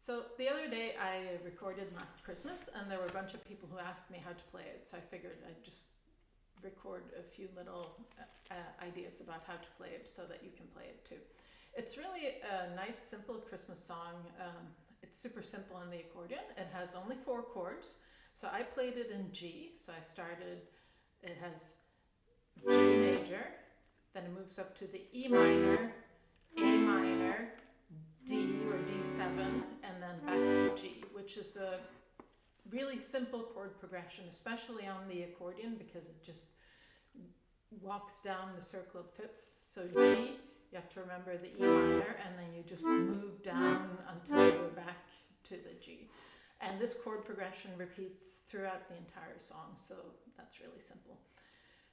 So the other day I recorded Last Christmas, and there were a bunch of people who asked me how to play it, so I figured I'd just record a few little ideas about how to play it so that you can play it too. It's really a nice, simple Christmas song. It's super simple on the accordion. It has only 4 chords. So I played it in G. So I started, it has G major, then it moves up to the E minor, A minor, D or D7, and then back to G, which is a really simple chord progression, especially on the accordion, because it just walks down the circle of fifths. So G, you have to remember the E minor, and then you just move down until you're back to the G. And this chord progression repeats throughout the entire song, so that's really simple.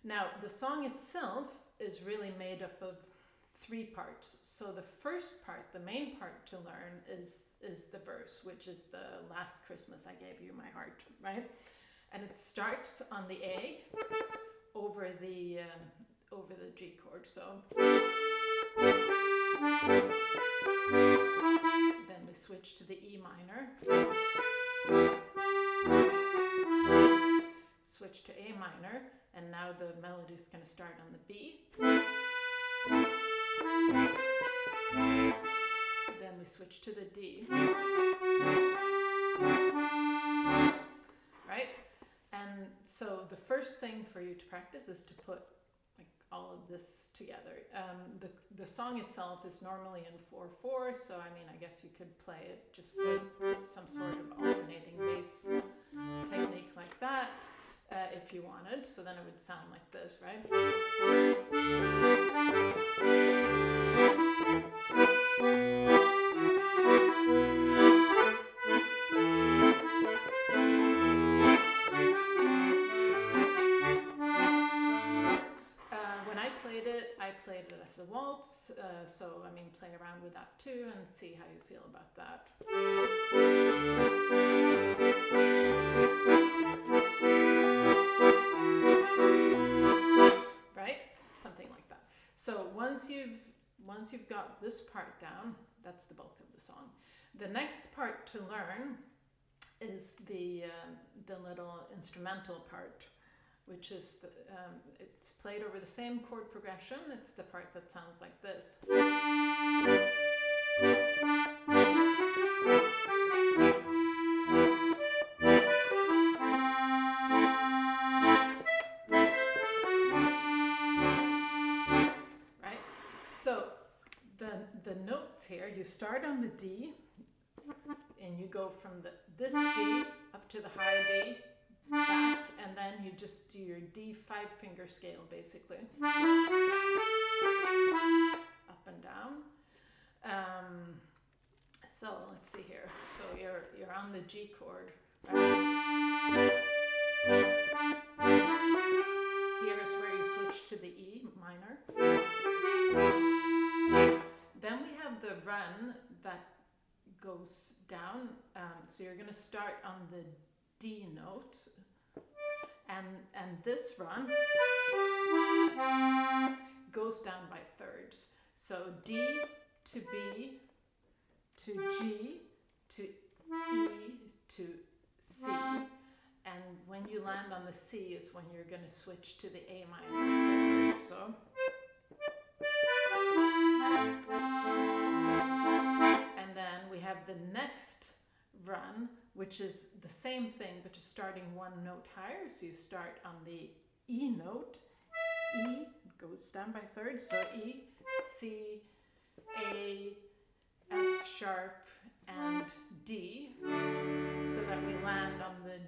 Now, the song itself is really made up of 3 parts. So the first part, the main part to learn is the verse, which is the Last Christmas I Gave You My Heart, right? And it starts on the A over the G chord. So then we switch to the E minor, switch to A minor, and now the melody is going to start on the B. Then we switch to the D. Right? And so the first thing for you to practice is to put like all of this together. The song itself is normally in 4/4, so I mean, I guess you could play it just with some sort of alternating bass technique like that. If you wanted, so then it would sound like this, right? When I played it as a waltz, so I mean, play around with that too and see how you feel about that. Something like that. So once you've got this part down, that's the bulk of the song. The next part to learn is the little instrumental part, which is it's played over the same chord progression. It's the part that sounds like this. So the notes here, you start on the D, and you go from this D up to the high D, back, and then you just do your D 5-finger scale, basically. Up and down. So let's see here. So you're on the G chord, right? Here's where you switch to the E minor. Then we have the run that goes down. So you're going to start on the D note, and this run goes down by thirds. So D to B to G to E to C. And when you land on the C is when you're going to switch to the A minor chord. So and then we have the next run, which is the same thing, but just starting 1 note higher. So you start on the E note. E goes down by thirds. So E, C, A, F sharp, and D, so that we land on the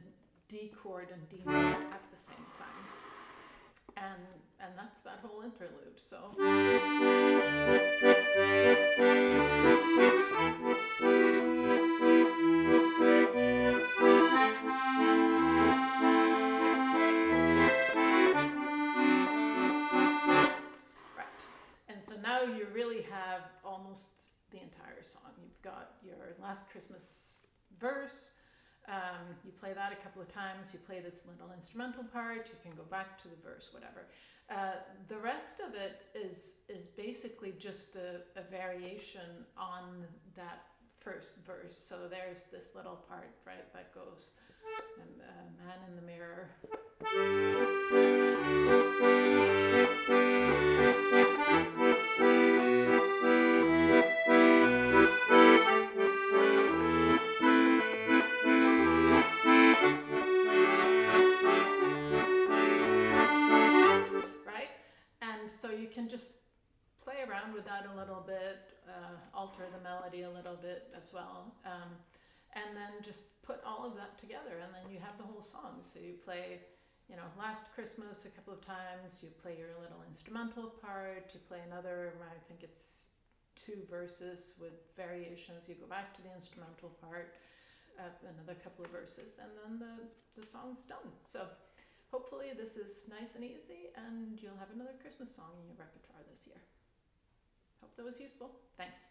D chord and D note at the same time. And that's that whole interlude. So right. And so now you really have almost the entire song. You've got your Last Christmas verse. You play that a couple of times. You play this little instrumental part. You can go back to the verse, whatever. The rest of it is basically just a variation on that first verse. So there's this little part, right, that goes, man in the mirror. Right? And so you can just play around with that a little bit, alter the melody a little bit as well, and then just put all of that together, and then you have the whole song. So you play, Last Christmas a couple of times, you play your little instrumental part, you play another, I think it's 2 verses with variations, you go back to the instrumental part, another couple of verses, and then the song's done. So hopefully this is nice and easy, and you'll have another Christmas song in your repertoire this year. Hope that was useful. Thanks.